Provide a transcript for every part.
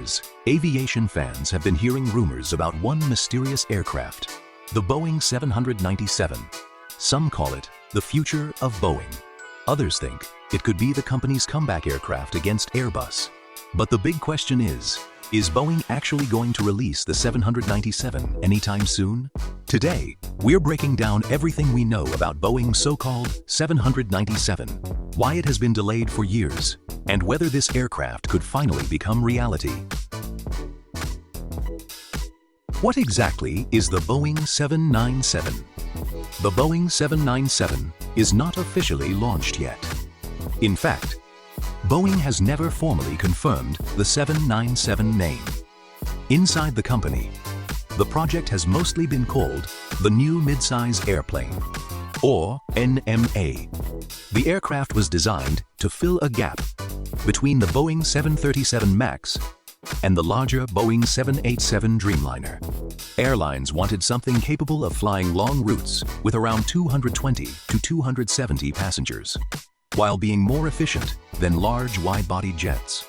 years, aviation fans have been hearing rumors about one mysterious aircraft, the Boeing 797. Some call it the future of Boeing. Others think it could be the company's comeback aircraft against Airbus. But the big question is Boeing actually going to release the 797 anytime soon? Today, we're breaking down everything we know about Boeing's so-called 797, why it has been delayed for years, and whether this aircraft could finally become reality. What exactly is the Boeing 797? The Boeing 797 is not officially launched yet. In fact, Boeing has never formally confirmed the 797 name. Inside the company, the project has mostly been called the New Midsize Airplane, or NMA. The aircraft was designed to fill a gap between the Boeing 737 MAX and the larger Boeing 787 Dreamliner. Airlines wanted something capable of flying long routes with around 220 to 270 passengers, while being more efficient than large wide-body jets.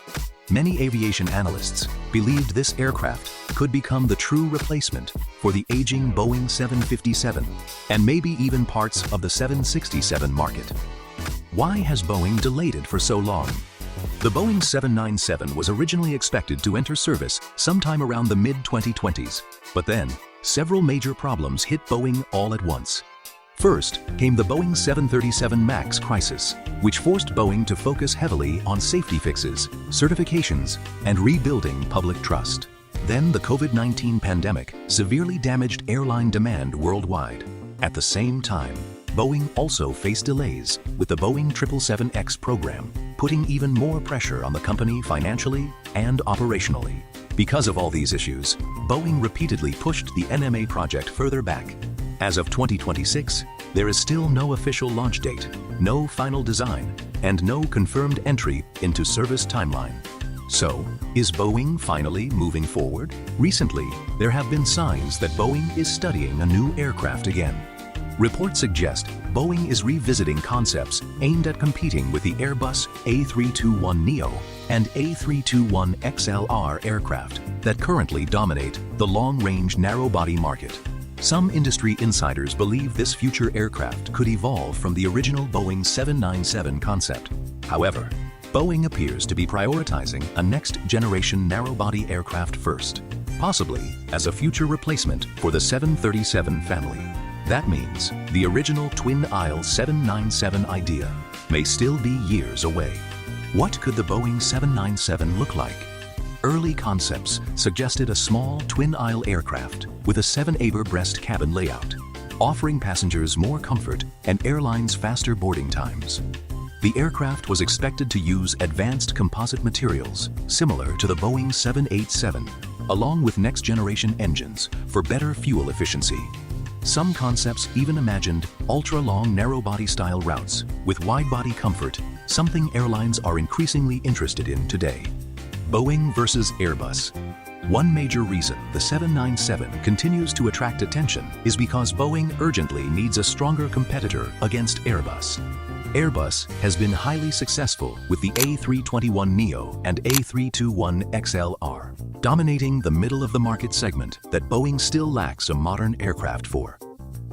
Many aviation analysts believed this aircraft could become the true replacement for the aging Boeing 757 and maybe even parts of the 767 market. Why has Boeing delayed it for so long? The Boeing 797 was originally expected to enter service sometime around the mid-2020s, but then several major problems hit Boeing all at once. First came the Boeing 737 MAX crisis, which forced Boeing to focus heavily on safety fixes, certifications, and rebuilding public trust. Then the COVID-19 pandemic severely damaged airline demand worldwide. At the same time, Boeing also faced delays with the Boeing 777X program, putting even more pressure on the company financially and operationally. Because of all these issues, Boeing repeatedly pushed the NMA project further back. As of 2026, there is still no official launch date, no final design, and no confirmed entry into service timeline. So, is Boeing finally moving forward? Recently, there have been signs that Boeing is studying a new aircraft again. Reports suggest Boeing is revisiting concepts aimed at competing with the Airbus A321neo and A321XLR aircraft that currently dominate the long-range narrow-body market. Some industry insiders believe this future aircraft could evolve from the original Boeing 797 concept. However, Boeing appears to be prioritizing a next-generation narrow-body aircraft first, possibly as a future replacement for the 737 family. That means the original twin-aisle 797 idea may still be years away. What could the Boeing 797 look like? Early concepts suggested a small twin-aisle aircraft with a 7-abreast cabin layout, offering passengers more comfort and airlines faster boarding times. The aircraft was expected to use advanced composite materials similar to the Boeing 787, along with next-generation engines for better fuel efficiency. Some concepts even imagined ultra-long narrow-body style routes with wide-body comfort, something airlines are increasingly interested in today. Boeing versus Airbus. One major reason the 797 continues to attract attention is because Boeing urgently needs a stronger competitor against Airbus. Airbus has been highly successful with the A321neo and A321XLR, dominating the middle-of-the-market segment that Boeing still lacks a modern aircraft for.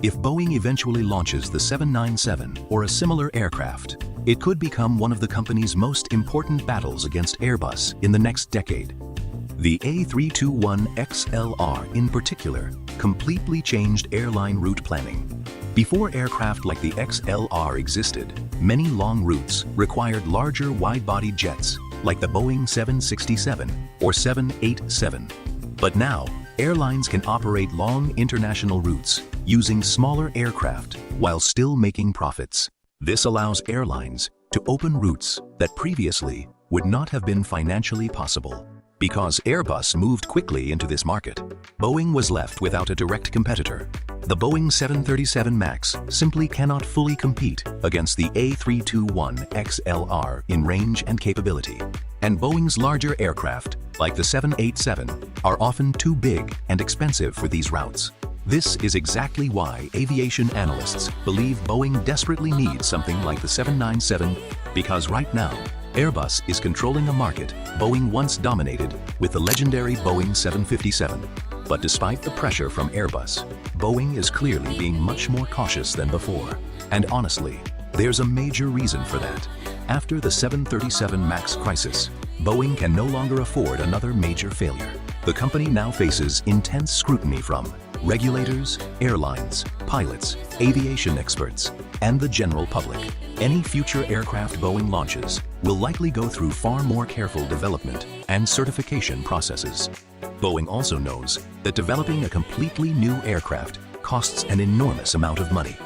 If Boeing eventually launches the 797 or a similar aircraft, it could become one of the company's most important battles against Airbus in the next decade. The A321XLR in particular completely changed airline route planning. Before aircraft like the XLR existed, many long routes required larger wide-body jets like the Boeing 767 or 787. But now, airlines can operate long international routes using smaller aircraft while still making profits. This allows airlines to open routes that previously would not have been financially possible. Because Airbus moved quickly into this market, Boeing was left without a direct competitor. The Boeing 737 MAX simply cannot fully compete against the A321XLR in range and capability. And Boeing's larger aircraft, like the 787, are often too big and expensive for these routes. This is exactly why aviation analysts believe Boeing desperately needs something like the 797, because right now, Airbus is controlling a market Boeing once dominated with the legendary Boeing 757. But despite the pressure from Airbus, Boeing is clearly being much more cautious than before. And honestly, there's a major reason for that. After the 737 MAX crisis, Boeing can no longer afford another major failure. The company now faces intense scrutiny from regulators, airlines, pilots, aviation experts, and the general public. Any future aircraft Boeing launches will likely go through far more careful development and certification processes. Boeing also knows that developing a completely new aircraft costs an enormous amount of money.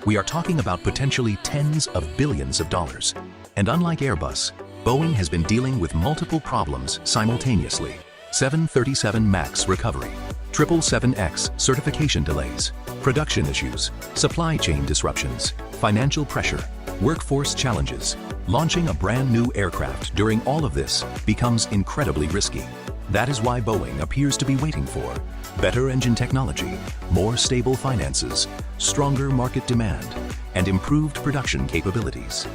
We are talking about potentially tens of billions of dollars. And unlike Airbus, Boeing has been dealing with multiple problems simultaneously. 737 MAX recovery, 777X certification delays, production issues, supply chain disruptions, financial pressure, workforce challenges. Launching a brand new aircraft during all of this becomes incredibly risky. That is why Boeing appears to be waiting for better engine technology, more stable finances, stronger market demand, and improved production capabilities.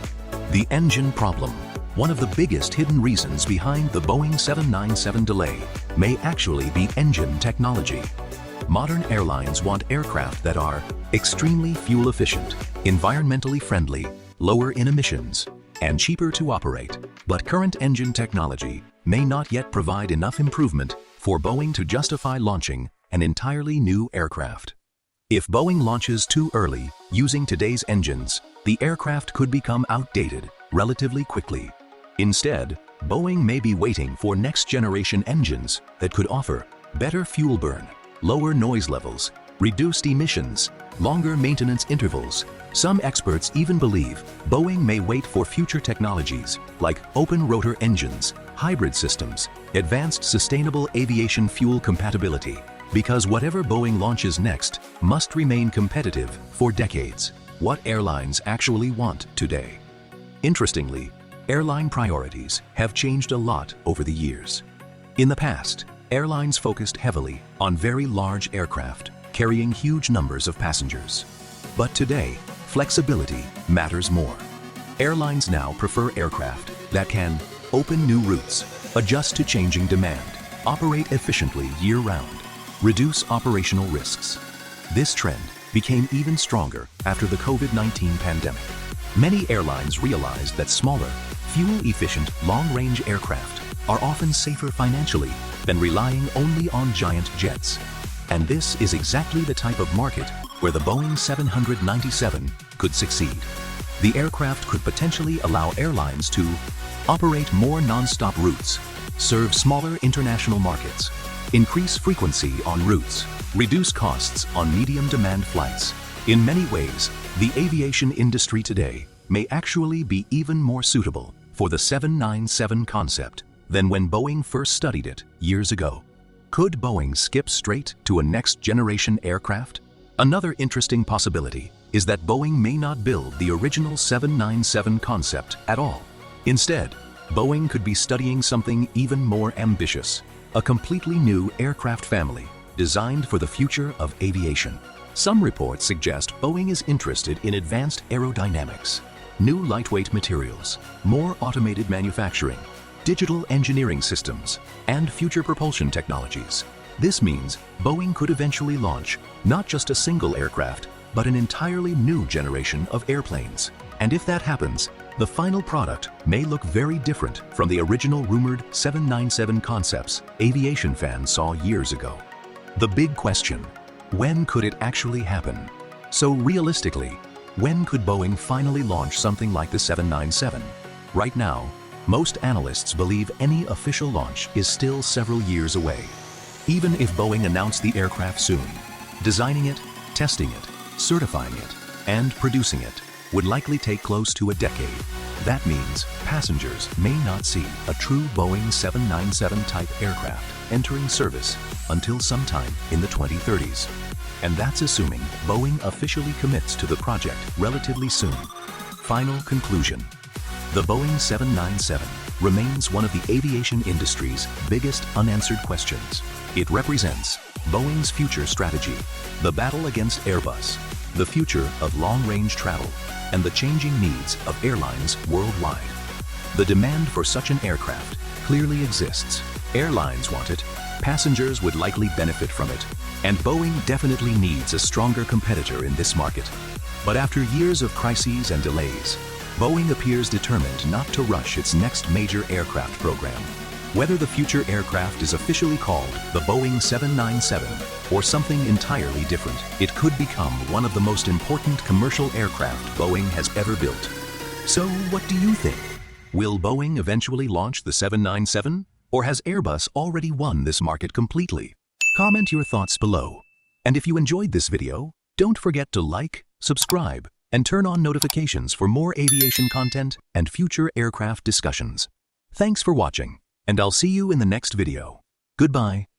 The engine problem. One of the biggest hidden reasons behind the Boeing 797 delay may actually be engine technology. Modern airlines want aircraft that are extremely fuel efficient, environmentally friendly, lower in emissions, and cheaper to operate. But current engine technology may not yet provide enough improvement for Boeing to justify launching an entirely new aircraft. If Boeing launches too early using today's engines, the aircraft could become outdated relatively quickly. Instead, Boeing may be waiting for next-generation engines that could offer better fuel burn, lower noise levels, reduced emissions, longer maintenance intervals. Some experts even believe Boeing may wait for future technologies like open-rotor engines, hybrid systems, advanced sustainable aviation fuel compatibility, because whatever Boeing launches next must remain competitive for decades. What airlines actually want today? Interestingly, airline priorities have changed a lot over the years. In the past, airlines focused heavily on very large aircraft, carrying huge numbers of passengers. But today, flexibility matters more. Airlines now prefer aircraft that can open new routes, adjust to changing demand, operate efficiently year-round, reduce operational risks. This trend became even stronger after the COVID-19 pandemic. Many airlines realized that smaller, fuel-efficient, long-range aircraft are often safer financially than relying only on giant jets. And this is exactly the type of market where the Boeing 797 could succeed. The aircraft could potentially allow airlines to operate more non-stop routes, serve smaller international markets, increase frequency on routes, reduce costs on medium-demand flights. In many ways, the aviation industry today may actually be even more suitable for the 797 concept than when Boeing first studied it years ago. Could Boeing skip straight to a next-generation aircraft? Another interesting possibility is that Boeing may not build the original 797 concept at all. Instead, Boeing could be studying something even more ambitious, a completely new aircraft family designed for the future of aviation. Some reports suggest Boeing is interested in advanced aerodynamics, new lightweight materials, more automated manufacturing, digital engineering systems, and future propulsion technologies. This means Boeing could eventually launch not just a single aircraft, but an entirely new generation of airplanes. And if that happens, the final product may look very different from the original rumored 797 concepts aviation fans saw years ago. The big question: when could it actually happen? So realistically, when could Boeing finally launch something like the 797? Right now, most analysts believe any official launch is still several years away. Even if Boeing announced the aircraft soon, designing it, testing it, certifying it, and producing it would likely take close to a decade. That means passengers may not see a true Boeing 797 type aircraft entering service until sometime in the 2030s. And that's assuming Boeing officially commits to the project relatively soon. Final conclusion. The Boeing 797 remains one of the aviation industry's biggest unanswered questions. It represents Boeing's future strategy, the battle against Airbus, the future of long-range travel, and the changing needs of airlines worldwide. The demand for such an aircraft clearly exists. Airlines want it, passengers would likely benefit from it, and Boeing definitely needs a stronger competitor in this market. But after years of crises and delays, Boeing appears determined not to rush its next major aircraft program. Whether the future aircraft is officially called the Boeing 797 or something entirely different, it could become one of the most important commercial aircraft Boeing has ever built. So what do you think? Will Boeing eventually launch the 797? Or has Airbus already won this market completely? Comment your thoughts below. And if you enjoyed this video, don't forget to like, subscribe, and turn on notifications for more aviation content and future aircraft discussions. Thanks for watching, and I'll see you in the next video. Goodbye.